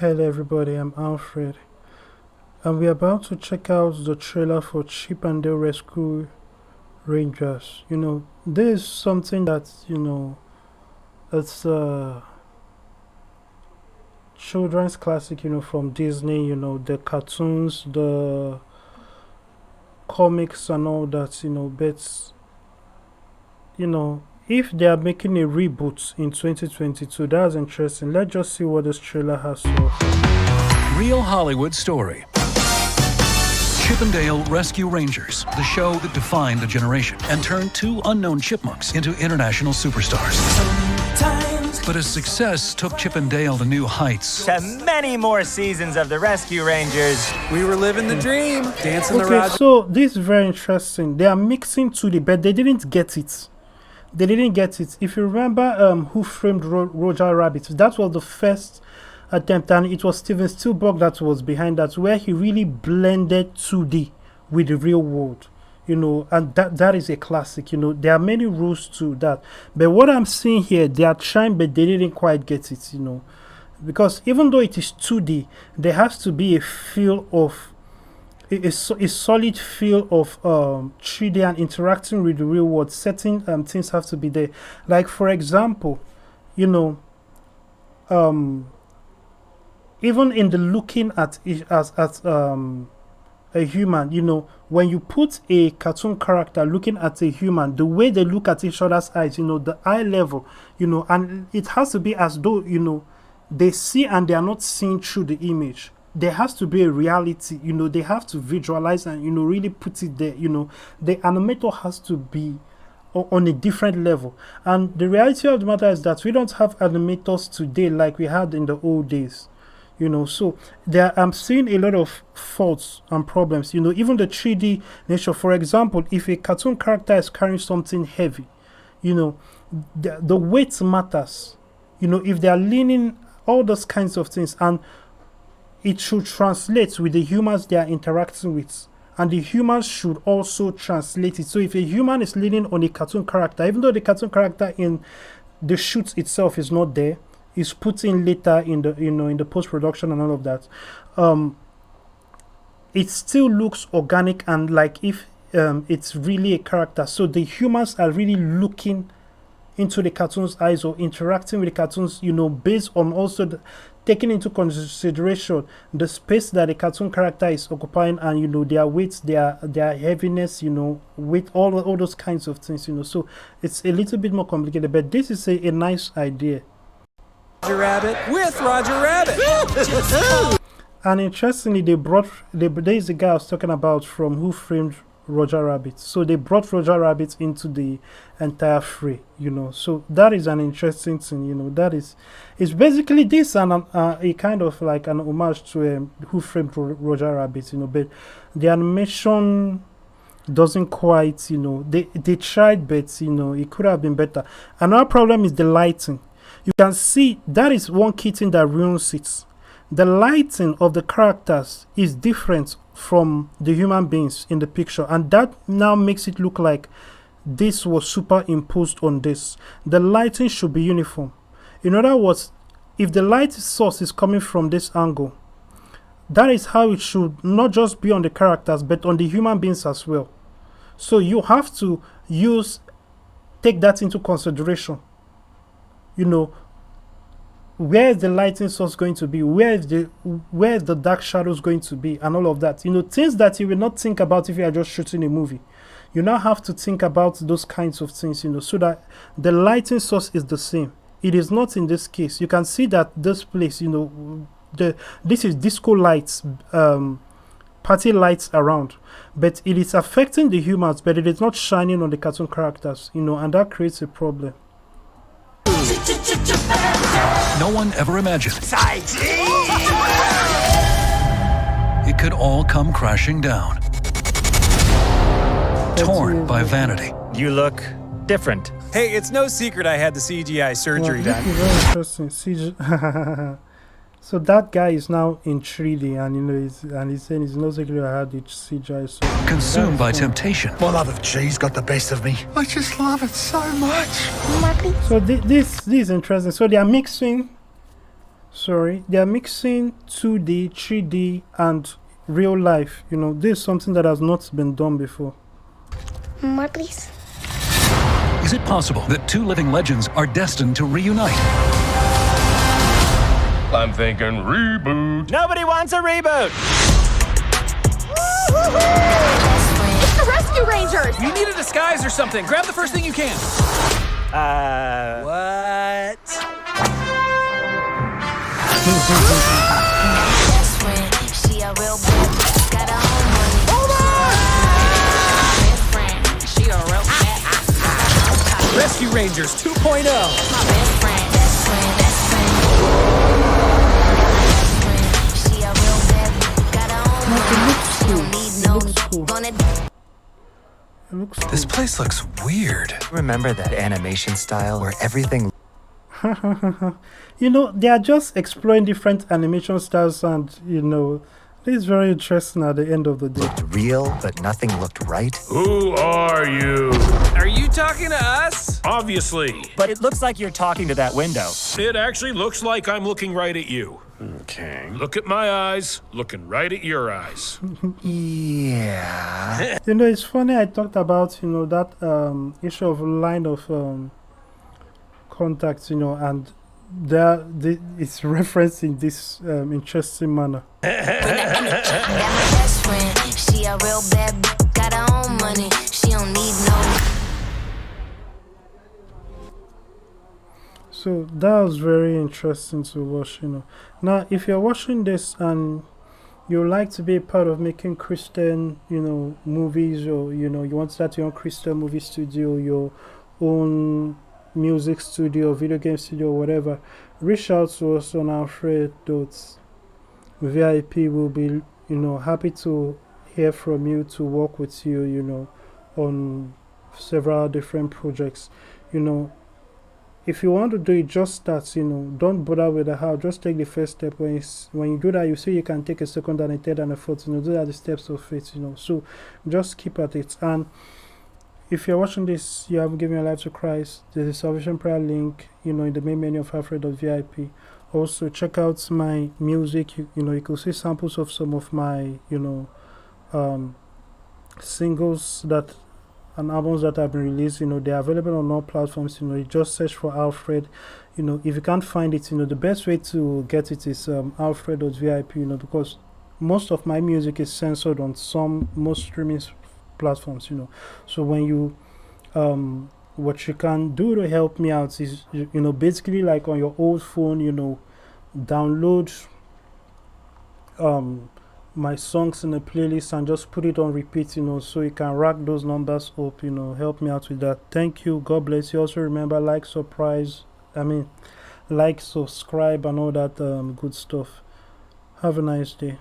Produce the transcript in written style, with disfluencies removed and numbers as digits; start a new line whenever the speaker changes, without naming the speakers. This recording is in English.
Hello everybody, I'm Alfred, and we're about to check out the trailer for Chip and Dale Rescue Rangers. This is something that, it's a children's classic, from Disney, the cartoons, the comics and all that, but, if they are making a reboot in 2022, that's interesting. Let's just see what this trailer has to offer.
Real Hollywood story. Chip and Dale Rescue Rangers, the show that defined a generation and turned two unknown chipmunks into international superstars. But as success took Chip and Dale to new heights,
to many more seasons of the Rescue Rangers.
We were living the dream, dancing the
Okay,
ride.
so this is very interesting. They are mixing 2D, but they didn't get it. They didn't get it. If you remember Who Framed Roger Rabbit, that was the first attempt, and it was Steven Spielberg that was behind that, where he really blended 2D with the real world, and that is a classic. There are many rules to that, but what I'm seeing here, they are trying, but they didn't quite get it, because even though it is 2D, there has to be a feel of a solid feel of 3D and interacting with the real world. Certain things have to be there. Like, for example, even in the looking at it as a human, when you put a cartoon character looking at a human, the way they look at each other's eyes, the eye level, and it has to be as though, they see and they are not seeing through the image. There has to be a reality, they have to visualize and, really put it there. The animator has to be on a different level. And the reality of the matter is that we don't have animators today like we had in the old days. So I'm seeing a lot of faults and problems. Even the 3D nature. For example, if a cartoon character is carrying something heavy, the weight matters. If they are leaning, all those kinds of things, and it should translate with the humans they are interacting with, and the humans should also translate it. So if a human is leaning on a cartoon character, even though the cartoon character in the shoot itself is not there, is put in later in the in the post-production and all of that, it still looks organic and like if it's really a character. So the humans are really looking into the cartoon's eyes or interacting with the cartoons, based on also taking into consideration the space that the cartoon character is occupying, and their weight, their heaviness, with all those kinds of things, so it's a little bit more complicated, but this is a nice idea.
Roger Rabbit with Roger Rabbit.
And interestingly, there is a guy I was talking about from Who Framed Roger Rabbit. So they brought Roger Rabbit into the entire fray, so that is an interesting thing. That is, it's basically this and a kind of like an homage to Who Framed Roger Rabbit, but the animation doesn't quite, they tried, but it could have been better. Another problem is the lighting. You can see that is one key thing that ruins it. The lighting of the characters is different from the human beings in the picture, and that now makes it look like this was superimposed on this. The lighting should be uniform. In other words, if the light source is coming from this angle, that is how it should not just be on the characters but on the human beings as well. So you have to take that into consideration. Where is the lighting source going to be? Where is the dark shadows going to be, and all of that? Things that you will not think about if you are just shooting a movie. You now have to think about those kinds of things, so that the lighting source is the same. It is not in this case. You can see that this place, this is disco lights, party lights around, but it is affecting the humans, but it is not shining on the cartoon characters, and that creates a problem.
no one ever imagined it could all come crashing down. Torn by vanity.
You look different.
Hey, it's no secret I had the CGI surgery
Well,
done.
this is very interesting. CGI. So that guy is now in 3D, and he's saying it's no secret I had the CGI. So
Consumed by temptation.
My love of cheese got the best of me. I just love it so much.
So this is interesting. So they are mixing sorry, they are mixing 2D, 3D, and real life. You know, this is something that has not been done before.
More, please.
Is it possible that two living legends are destined to reunite?
I'm thinking reboot.
Nobody wants a reboot.
It's the Rescue Rangers!
You need a disguise or something. Grab the first thing you can.
What?
Rescue Rangers 2.0.
This place looks weird.
Remember that animation style where everything
You know, they are just exploring different animation styles, and you know, this is very interesting at the end of the day.
looked real, but nothing looked right?
Who are you?
Are you talking to us?
Obviously.
But it looks like you're talking to that window.
It actually looks like I'm looking right at you.
Okay.
Look at my eyes, looking right at your eyes.
Yeah.
You know, it's funny I talked about, you know, that issue of line of contacts, you know, and it's referenced in this interesting manner.
Got my best friend. She a real bad bitch, got her own money. She don't need no.
So that was very interesting to watch, you know. Now, if you're watching this and you like to be a part of making Christian, you know, movies, or you know, you want to start your own Christian movie studio, your own music studio, video game studio, whatever, reach out to us on Alfred.VIP. Will be, you know, happy to hear from you, to work with you, you know, on several different projects. You know, if you want to do it, just start, you know, don't bother with the how, just take the first step. When you do that, you see you can take a second and a third and a fourth, you know, those are the steps of faith, you know, so just keep at it. And if you're watching this, you haven't given your life to Christ, there's a salvation prayer link, you know, in the main menu of Alfred.VIP. Also, check out my music. You know, you can see samples of some of my, you know, singles that and albums that have been released. You know, they're available on all platforms. You know, you just search for Alfred. You know, if you can't find it, you know, the best way to get it is Alfred.VIP. You know, because most of my music is censored on most streaming platforms. You know, so when you what you can do to help me out is, you know, basically like on your old phone, you know, download my songs in a playlist and just put it on repeat, you know, so you can rack those numbers up, you know. Help me out with that. Thank you. God bless you. Also remember, like, subscribe, and all that good stuff. Have a nice day.